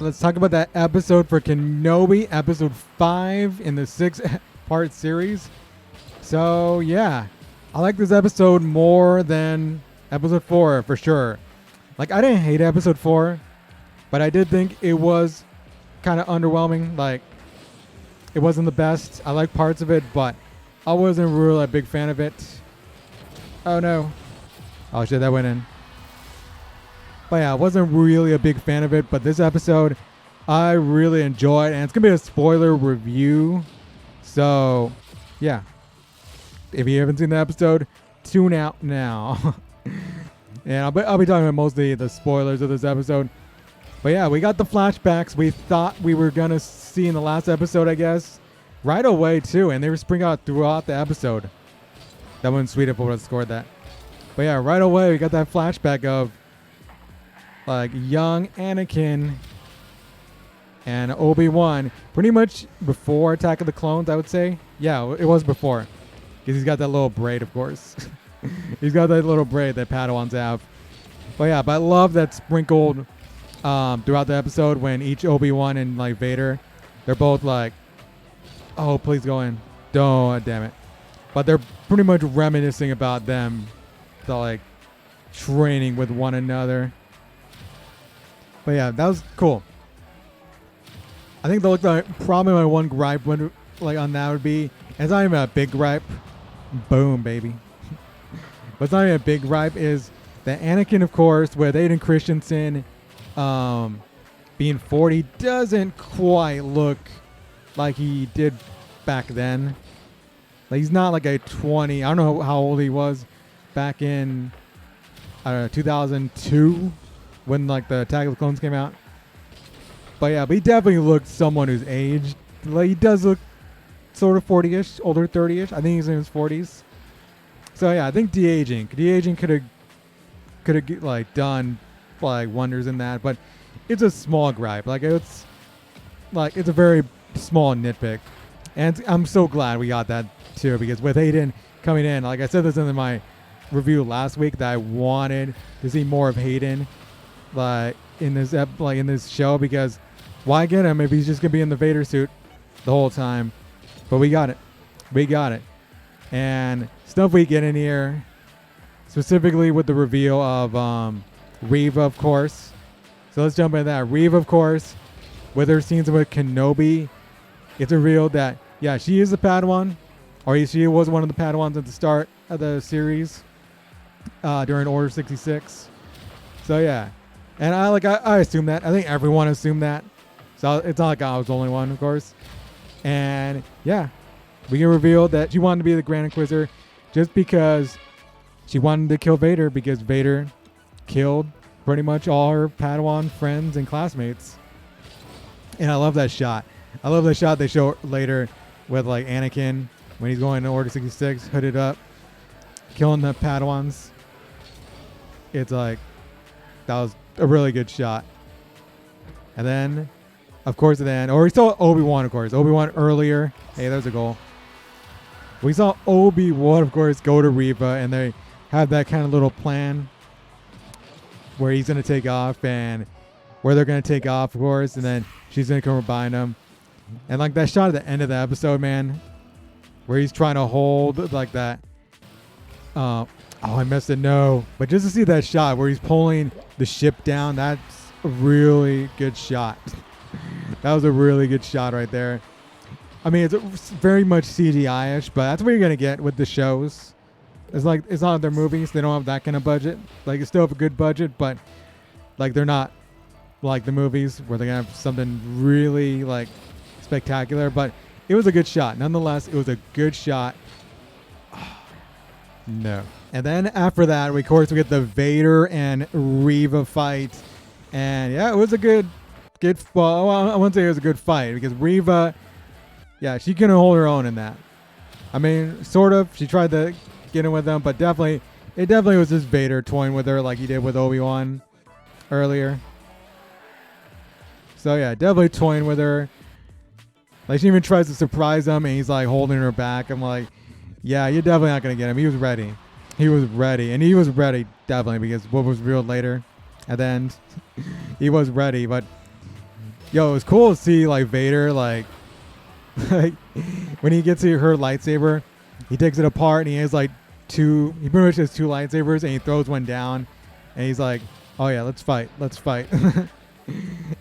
let's talk about that episode for Kenobi, episode 5 in the 6-part series. So, yeah. I like this episode more than episode 4 for sure. Like, I didn't hate episode 4, but I did think it was kind of underwhelming. Like, it wasn't the best. I like parts of it, but I wasn't really a big fan of it. Oh, no. Oh, shit, that went in. But yeah, I wasn't really a big fan of it, but this episode, I really enjoyed, and it's going to be a spoiler review. So, yeah. If you haven't seen the episode, tune out now. And I'll be talking about mostly the spoilers of this episode. But yeah, we got the flashbacks we thought we were going to see in the last episode, I guess. Right away, too, and they were spring out throughout the episode. That wouldn't sweet if I would have scored that. But yeah, right away, we got that flashback of like young Anakin and Obi-Wan, pretty much before Attack of the Clones, I would say. Yeah, it was before, because he's got that little braid, of course. He's got that little braid that Padawans have. But yeah, but I love that sprinkled throughout the episode when each Obi-Wan and like Vader, they're both like, oh, please go in. Don't, damn it. But they're pretty much reminiscing about them, the like training with one another. But yeah, that was cool. I think probably my one gripe would, like on that would be, and it's not even a big gripe. Boom, baby. But it's not even a big gripe, is that Anakin, of course, with Aiden Christensen being 40, doesn't quite look like he did back then. Like, he's not like a 20. I don't know how old he was back in 2002 when like the Attack of the Clones came out. But yeah, but he definitely looked someone who's aged. Like, he does look sort of 40-ish, older 30-ish. I think he's in his 40s. So yeah, I think de-aging could have like done like wonders in that, but it's a small gripe. Like, it's a very small nitpick, and I'm so glad we got that too, because with Hayden coming in, like I said this in my review last week, that I wanted to see more of Hayden like in this show, because why get him if he's just gonna be in the Vader suit the whole time? But we got it. And stuff we get in here, specifically with the reveal of Reva, of course. So let's jump into that. Reva, of course, with her scenes with Kenobi, it's revealed that, yeah, she is a Padawan, or she was one of the Padawans at the start of the series during Order 66. So yeah, and I assume that. I think everyone assumed that. So it's not like I was the only one, of course. And yeah, we get revealed that she wanted to be the Grand Inquisitor just because she wanted to kill Vader, because Vader killed pretty much all her Padawan friends and classmates. And I love that shot. I love the shot they show later with like Anakin when he's going to Order 66, hooded up, killing the Padawans. It's like, that was a really good shot. And then, of course, we saw Obi-Wan, of course. Obi-Wan earlier. Hey, there's a goal. We saw Obi-Wan, of course, go to Reva, and they have that kind of little plan where he's going to take off, and where they're going to take off, of course, and then she's going to come behind him. And like that shot at the end of the episode, man, where he's trying to hold like that. Oh, I missed it. No. But just to see that shot where he's pulling the ship down, that's a really good shot. That was a really good shot right there. I mean, it's very much CGI-ish, but that's what you're going to get with the shows. It's not like their movies. They don't have that kind of budget. Like, they still have a good budget, but like they're not like the movies where they're going to have something really like spectacular. But it was a good shot. Nonetheless, it was a good shot. No. And then after that, of course, we get the Vader and Reva fight. And yeah, it was a good, well, I wouldn't say it was a good fight, because Reva, yeah, she couldn't hold her own in that. I mean, sort of. She tried to get in with them, but it definitely was just Vader toying with her like he did with Obi-Wan earlier. So yeah, definitely toying with her. Like, she even tries to surprise him, and he's like holding her back. I'm like, yeah, you're definitely not going to get him. He was ready. And he was ready, definitely, because what was revealed later at the end, he was ready. But Yo, it was cool to see like Vader like like when he gets her lightsaber, he takes it apart and he has like he pretty much has 2 lightsabers and he throws one down and he's like, oh yeah, let's fight. And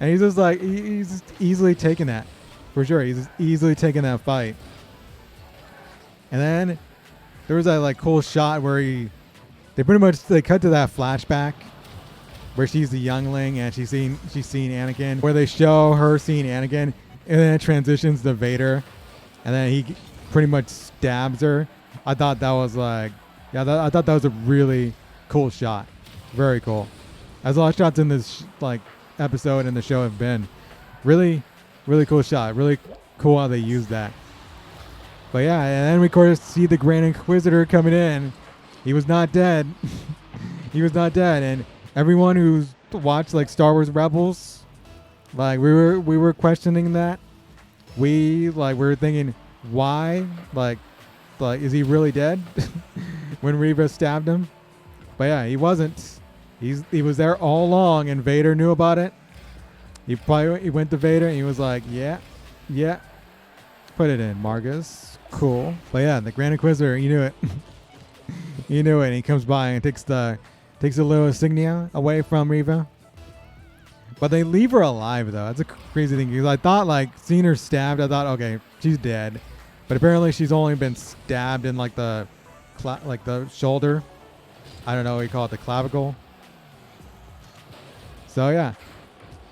he's just like he's just easily taking that. For sure, he's just easily taking that fight. And then there was that like cool shot where they cut to that flashback where she's the youngling and she's seen Anakin, where they show her seeing Anakin, and then it transitions to Vader, and then he pretty much stabs her. I thought that was like, I thought that was a really cool shot, very cool. As a lot of shots in this like episode and the show have been really, really cool shot, really cool how they used that. But yeah, and then we of course see the Grand Inquisitor coming in. He was not dead. He was not dead, and everyone who's watched like Star Wars Rebels, like we were questioning that. We were thinking, why? Like is he really dead? When Reva stabbed him. But yeah, he wasn't. He was there all along, and Vader knew about it. He went to Vader and he was like, yeah, put it in, Margus. Cool. But yeah, the Grand Inquisitor, he knew it. He knew it, and he comes by and takes the little insignia away from Reva. But they leave her alive though. That's a crazy thing, because I thought like seeing her stabbed, I thought, okay, she's dead. But apparently she's only been stabbed in like the shoulder. I don't know what you call it, the clavicle. So yeah.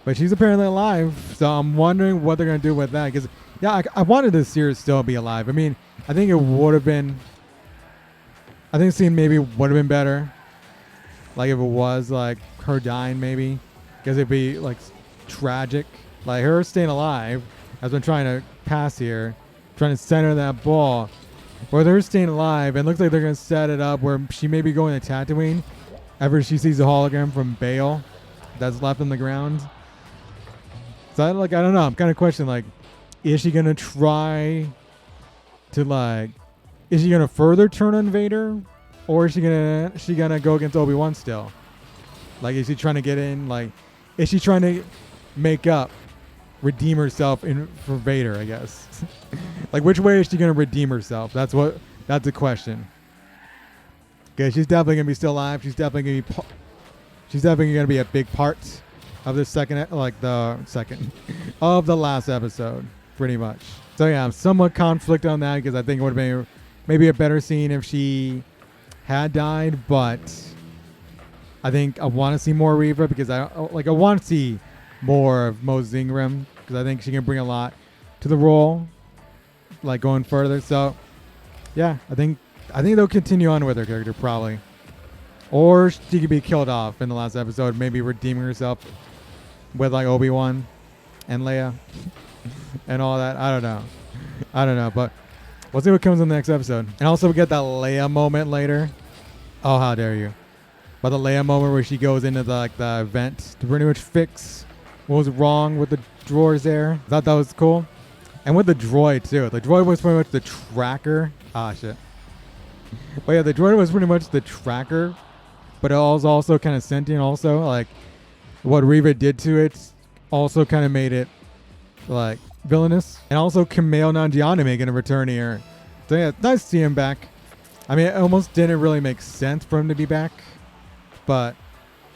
But she's apparently alive. So I'm wondering what they're going to do with that, because yeah, I wanted this series still be alive. I mean, I think it would have been, I think the scene maybe would have been better. Like if it was like her dying maybe, because it'd be like tragic. Like her staying alive, as I'm trying to pass here, trying to center that ball. Where they're staying alive, and it looks like they're going to set it up where she may be going to Tatooine after she sees a hologram from Bail that's left on the ground. So I don't know. I'm kind of questioning, like, is she going to try to is she going to further turn on Vader, or is she going to go against Obi-Wan still? Like, is she trying to get in? Like, is she trying to make up, redeem herself for Vader, I guess? Like, which way is she going to redeem herself? That's the question. Okay, she's definitely going to be still alive. She's definitely going to be a big part of the of the last episode, pretty much. So yeah, I'm somewhat conflicted on that, because I think it would have been maybe a better scene if she had died, but I think I want to see more Reva, because I want to see more of Mos Ingram, because I think she can bring a lot to the role, like going further. So yeah, I think they'll continue on with her character probably, or she could be killed off in the last episode, maybe redeeming herself with like Obi-Wan and Leia and all that. I don't know, but we'll see what comes in the next episode. And also we get that Leia moment later. Oh, how dare you. But the Leia moment where she goes into the event to pretty much fix what was wrong with the droids there. I thought that was cool. And with the droid too. The droid was pretty much the tracker. Ah, shit. But yeah, the droid was pretty much the tracker, but it was also kind of sentient also. Like, what Reva did to it also kind of made it like villainous. And also Kumail Nanjiani making a return here. So yeah, it's nice to see him back. I mean, it almost didn't really make sense for him to be back, but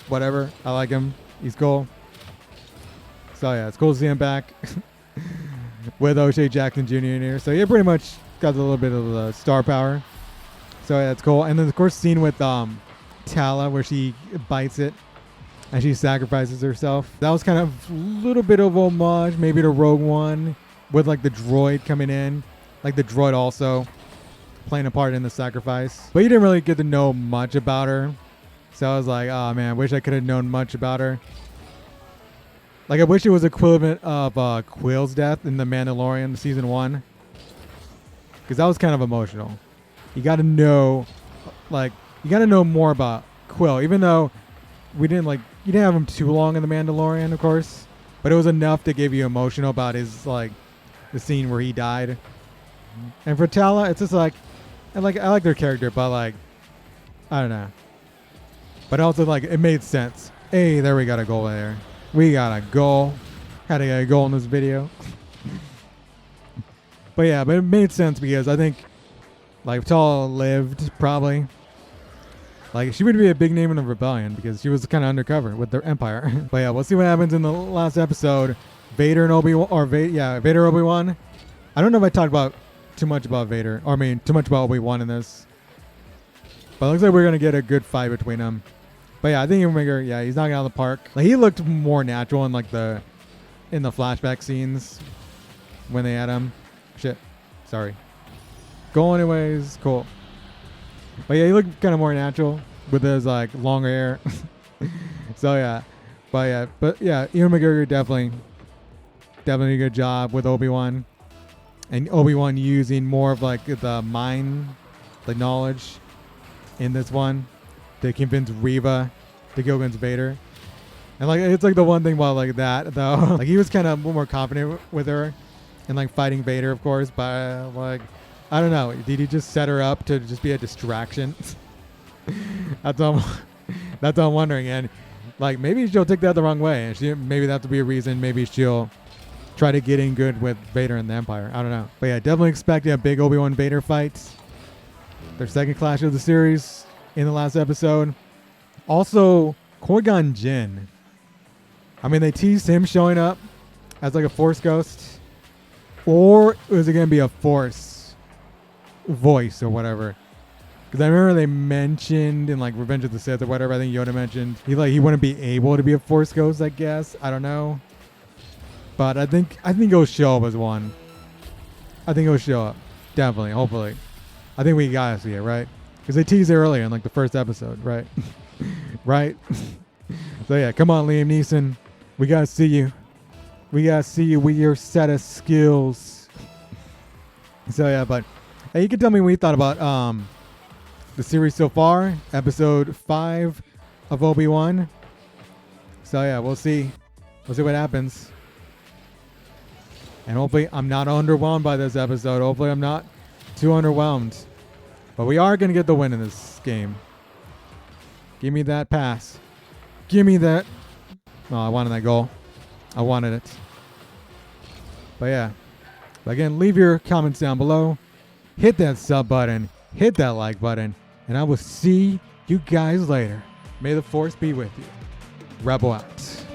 whatever. I like him. He's cool. So yeah, it's cool to see him back with O'Shea Jackson Jr. in here. So yeah, pretty much got a little bit of the star power. So yeah, it's cool. And then of course scene with Tala where she bites it and she sacrifices herself. That was kind of a little bit of homage maybe to Rogue One, with like the droid coming in, like the droid also playing a part in the sacrifice. But you didn't really get to know much about her. So I was like, oh man, I wish I could have known much about her. Like I wish it was equivalent of Quill's death in The Mandalorian season 1. Because that was kind of emotional. You got to know more about Quill, even though you didn't have him too long in The Mandalorian, of course, but it was enough to give you emotional about his the scene where he died. And for Tala, it's just I like their character, but I don't know. But also it made sense. Hey, there we got a goal there. We got a goal. Had to get a goal in this video. But yeah, but it made sense because I think like Tala lived probably. Like she would be a big name in the rebellion because she was kind of undercover with their empire. But yeah, we'll see what happens in the last episode. Vader and Obi-Wan, or Vader Obi-Wan. I don't know if I talked about too much about Vader, or I mean too much about Obi-Wan in this. But it looks like we're gonna get a good fight between them. But yeah, I think he's knocking out of the park. Like he looked more natural in like the flashback scenes when they had him. Shit, sorry. Go anyways, cool. But yeah, he looked kind of more natural with his like longer hair. So yeah, but yeah, Ewan McGregor definitely a good job with Obi-Wan, and Obi-Wan using more of like the mind, the knowledge in this one to convince Reva to go against Vader. And like it's like the one thing about like that though, like he was kind of more confident with her and like fighting Vader, of course, but like I don't know, did he just set her up to just be a distraction? That's all I'm wondering. And like maybe she'll take that the wrong way, and maybe that have to be a reason. Maybe she'll try to get in good with Vader and the Empire. I don't know. But yeah, definitely expecting a big Obi-Wan Vader fight. Their second clash of the series in the last episode. Also, Qui-Gon Jinn. I mean, they teased him showing up as like a Force ghost. Or is it going to be a Force voice or whatever? Because I remember they mentioned in like Revenge of the Sith or whatever, I think Yoda mentioned, he wouldn't be able to be a Force ghost, I guess. I don't know. But I think he'll show up as one. I think he'll show up. Definitely, hopefully. I think we gotta see it, right? Because they teased it earlier in like the first episode, right? Right? So yeah, come on, Liam Neeson. We gotta see you. We gotta see you with your set of skills. So yeah, but hey, you can tell me what you thought about the series so far. Episode 5 of Obi-Wan. So yeah, we'll see. We'll see what happens. And hopefully I'm not underwhelmed by this episode. Hopefully I'm not too underwhelmed. But we are going to get the win in this game. Give me that pass. Give me that. Oh, I wanted that goal. I wanted it. But yeah. But again, leave your comments down below. Hit that sub button. Hit that like button. And I will see you guys later. May the Force be with you. Rebel out.